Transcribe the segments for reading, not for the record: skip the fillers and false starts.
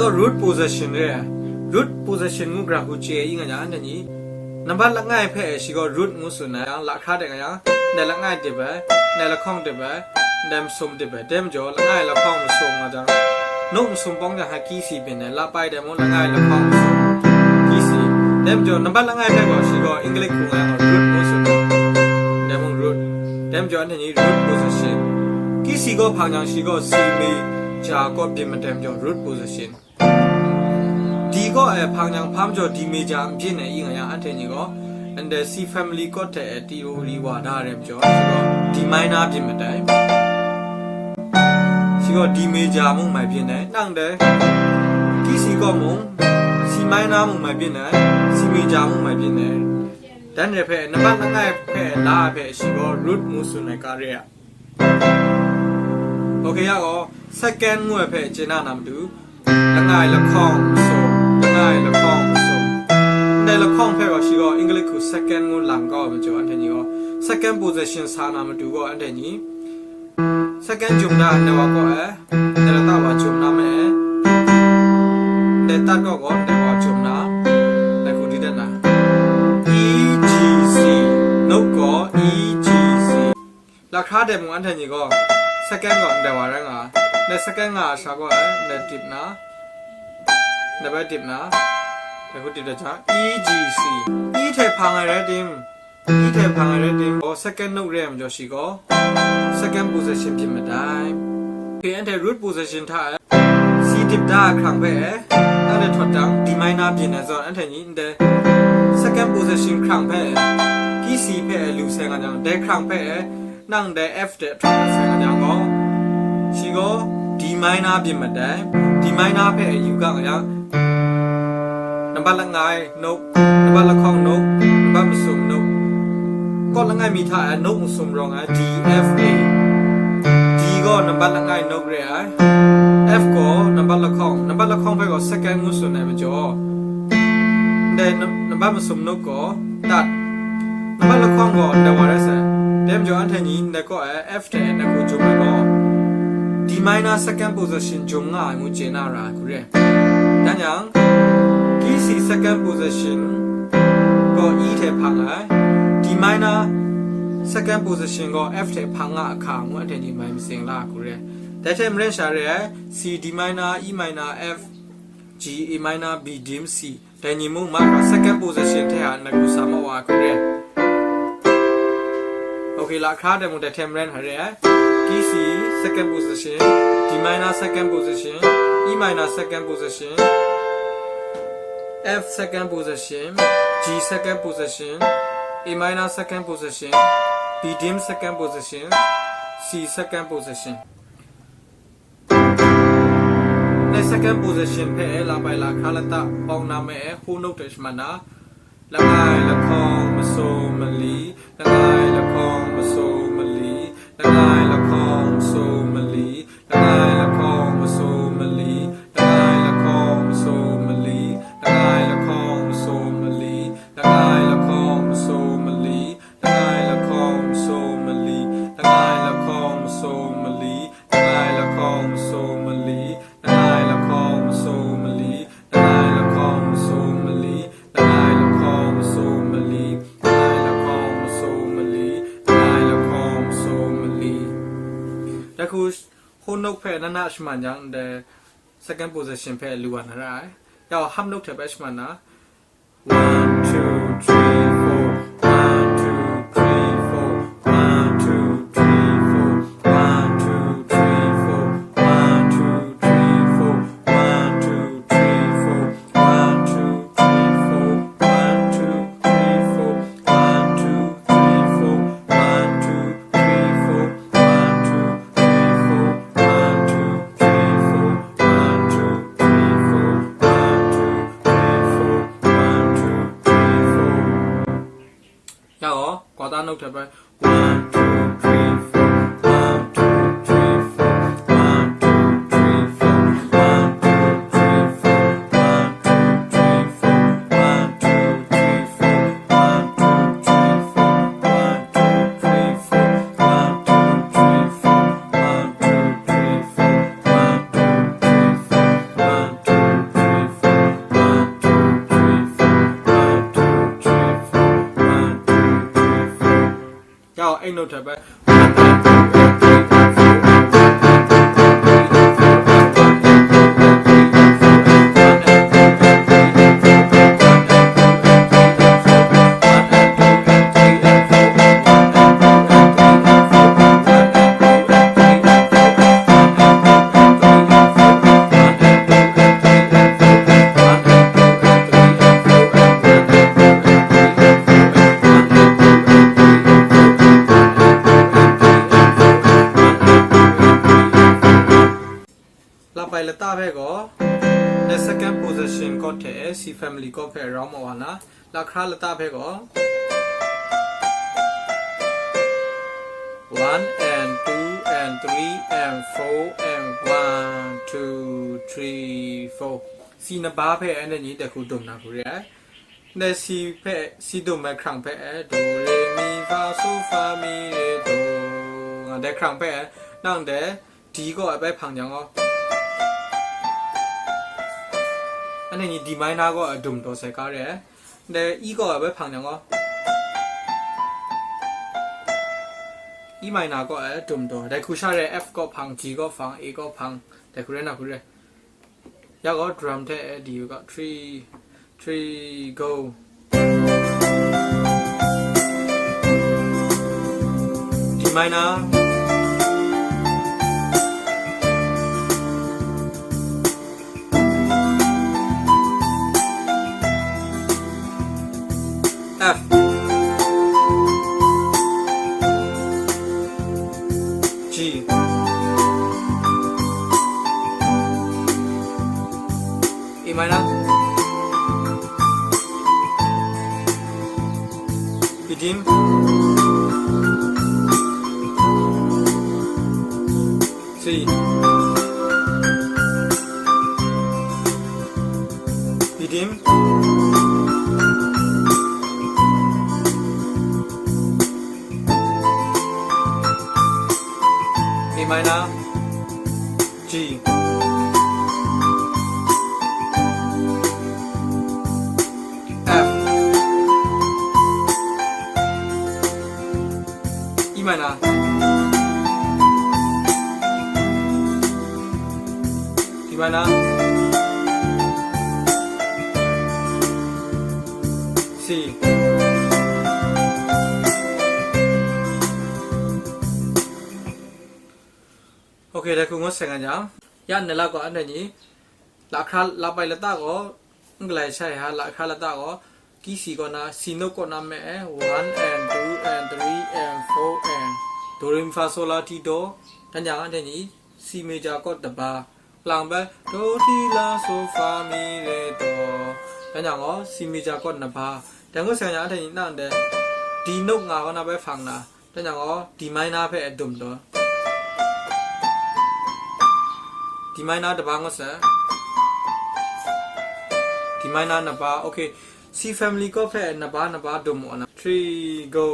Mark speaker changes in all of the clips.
Speaker 1: go root possession re root possession mu gra hu che yi nga nya na ni number la ngai phe shi go root mu su na la kha de nga ya ne la ngai de ba ne la khong de ba dem sum de ba dem jo la ngai la khong mu sum nga ja no mu sum pong ja ha ki si bin ne la pai de mo la ngai la khong mu sum ki si dem jo number la ngai phe go shi go english ku nga root mu su dem mo root dem jo na ni root possession ki si go phang jang shi go si me ja go bin ma dem jo root possessionဒီကောဖောင်ချောင်ဖမ်းကြော်ဒီမေဂျာအဖြစ်နဲ့ဤငါရအထင်ကြီးကောand the C family ကောတဲ့ theory ဝါဒါရဲပြောဒီ minor ဖြစ်မတိုင်ရှိကောဒီမေဂျာမှုမိုင်ဖြစ်နေနှောင့်တယ်ကီစီကောမှု C minor မှုမိုင်ဖြစ်နေ C major မှုမိုင်ဖြစ်နေတန်းရဖဲနံပါတ်ငါ့ဖဲလာဖဲရှိကော root မှုဆိုနေကြရokay ရော second ငွေဖဲကျင်းနာမတူငါ့လခေါင်ဆိုNgai la khong so Ndai la khong phe ko shi ko English ku second ngo lam ko ma jo an the ni ko second position sa na ma tu ko an the ni second jum na ne wa ko ne la ta wa jum na me ne ta ko ne wa jum na la ku di da na EGC no ko EGC la kha de mo an the ni ko second ko ne wa ra nga ne second nga sa ko ne tip na Never dip na. The good dip the cha. EGC. E te pangare dim. E te pangare dim. Or second note ram joshi go. Second position pin madai. P and the root position tha. C dip da krang pe. Na le thot dang D minor pin na so an the ni the second position krang pe. Ki C pe lu se nga jang. De krang pe. Nang de F de thot se nga jang go. Shi go D minor pin madai. D minor pe yu ka nga jang. Number la ngai no number la khong no number mu sum no ko la ngai mi tha no mu sum rong D F A D go number la ngai no re F go number la khong phe go second mu sum ne ma jo de number mu sum no go tat number la khong go de wa re sa dem jo an the ni ne ko F de ne ko jo ma go D minor second position jo nga mu che na ra ku re dan yang C second position go E ထဲဖန်လိုက် D minor second position go F ထဲဖန်ကအခါငွတ်တဲ့ဒီမိုင်းမစင်လာကိုရဲတဲ့ထဲမရရှာရဲ C D minor E minor F G A minor B D C တဲ့ညီမှုမှာ second position ထဲဟာငကူစာမဝါကိုရဲ Okay လာခါတဲ့မတဲ့ထဲမရဟာရဲ Key C second position D minor second position E minor second position F second position, G second position, A minor second position, B dim second position, C second position. The second position pe la bai la kha la ta pong na me hu note de shmana la ngai la khong ma so ma li la ngai la khong ma so ma li la ngai la khong so ma li la ngai la khong ma so ma li la ngai la khong ma so ma li la ngai la khong so ma li la ngai la khong so ma li la ngai la khong so ma li la ngai la khong so ma li la ngai la khong so ma li la ngai la khong so ma li la ngai la khong so ma li la ngai la khong so ma li la ngai la khong so ma li la ngai la khong so ma li တခုဟိုနှုတ်ဖဲ့နနရှမန်ကြောင့် the second position ဖဲ့လူဝနာရာရောက်ဟမ်နှုတ်တဲ့ပဲရှမန်နာ1 2 3 4 1 2 3 4 1 2 3 4 1 2 3 4 1 2 3 4 1 2 3 4 1 2 3 4 1 2 3 4 1 2 3 4 1 2 3 4 1 2 3 4 1 2 3 4 1 2 3 4 1 2 Yaw, got that note by 1, 2, 3, 4, 1, 2, 3, 4, 1, 2, 3, 4, 1, 2, 3, 4, 1, 2, 3, 4, 1, 2, 3, 4, 1, 2, 3, 4, 1, 2, 3, 4, 1, 2, 3, 4, 1, 2, 3, 4, 1, 2, 3, 4, 1, 2, 8 note ပဲไปละตาเพ่ก็ใน second position ก็เท C family ก็เพ่ร้องมาวันนะราคาละตาเพ่ก็ 1 and 2 and 3 and 4 and 1 2 3 4 C นะบ้าเพ่อันนี้แต่คุณดุมนะคุณเรียใน C เพ่ C ดุมไปครั้งเพ่โดเรมีฟาโซฟามีเรโดได้ครั้งเพ่นั่งเดดีก็ไปพังยังอ๋ออันนี้ดีไมน่าก็ดุมตัวใส่กันเลยแต่อีก็ไปพังยังก็อีไมน่าก็ดุมตัวแต่คุณชาเร F ก็พัง G ก็พัง A ก็พังแต่คุณเรน่าคุณเรยาก็ดรัมเทดีก็3 goดีไมน่าF G A minor begin C begin A minor G F E minor D minor Cโอเคแต่คุณก็เสร็จกันยังยันในละก็อันนี้ราคาละไปละตาก็อังกฤษใช่ฮะราคาละตาก็กี่สีก็นะสีนกก็นะแม่1 and 2 and 3 and 4 and โดเรมีฟาโซลาทีโดแต่ยังอันนี้ซีเมจาก็ตบาหลังไปโดทีลาโซฟามีเรโตแต่ยังก็ซีเมจาก็นะบาแต่ก็เสียงอันนี้นั่นเด้ดีนกงาก็นะไปฟังนะแต่ยังก็ดีไมน่าไปดุมตัวดีไมน่าตบางก็เสียดีไมน่านะบาโอเค C family ก็ไปนะบาดุมอ่ะนะ3 go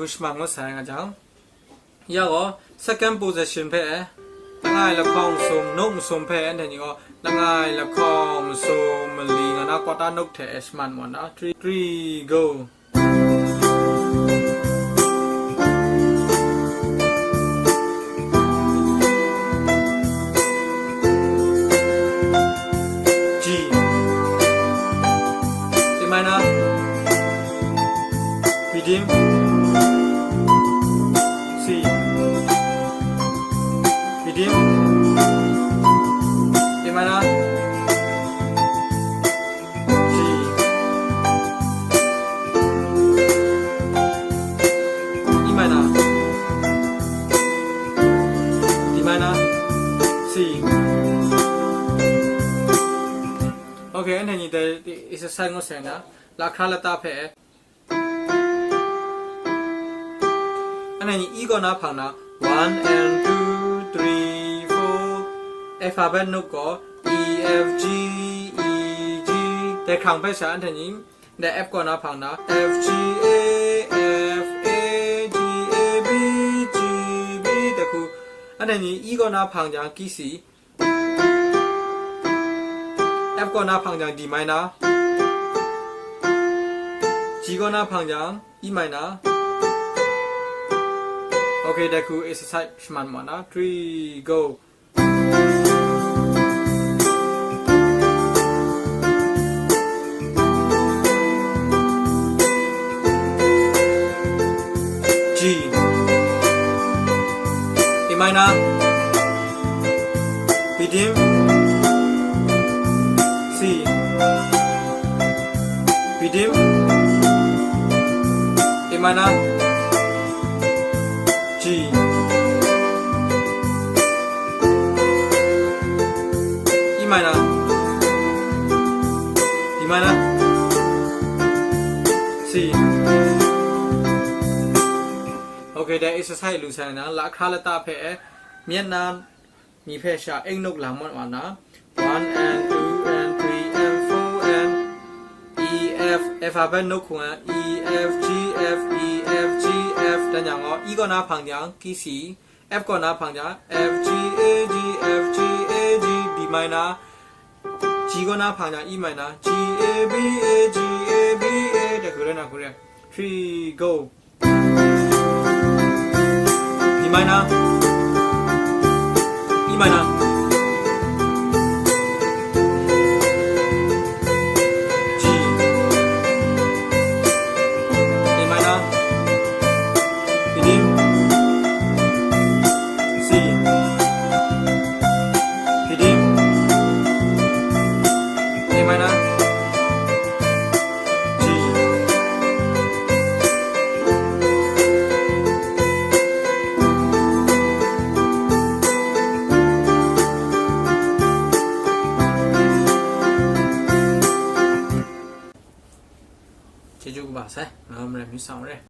Speaker 1: कुछ मांगो सायंगा जाओ या वो second position पे है Ngai là không sum nung sum phe anh thì có ngai là không sum li ngana quarter note the man one na 3 go G A minor medium C medium A minor G E minor D minor C Okay, anh thấy the exercise ngô sen na là khá là ta phải anh thấy ý có na phẳng na 1 and 2 3 4 alphabet nó có E F G E G để khẳng phải sao anh thấy để F có na phẳng na F G A F A G A B G B để khu anh thấy ý có na phẳng rằng kỹ sĩ F có na phẳng rằng D minor G có na phẳng rằng E minor Okay, that cool exercise man mana 3 go G A minor medium C medium A minor G E minor D minor C Okay, that exercise lu sang na la kha la ta phe Mian Nam mi phe sha ing nok lang mon wan na 1 and 2 and 3 and 4 and E F alphabet nok khung E F G F E F G F တညာငေါ E ကောနာဖောင်ကြ key C F ကောနာဖောင်ကြ F G A G F G A G D minor G ကောနာဖောင်ကြ E minor G A B A G A B A တဲ့ခုရနာခုရ3 go D minor E minor G A minor medium C medium A minor G Chế chú của bà sẽ hôm nay MYUSAN đấy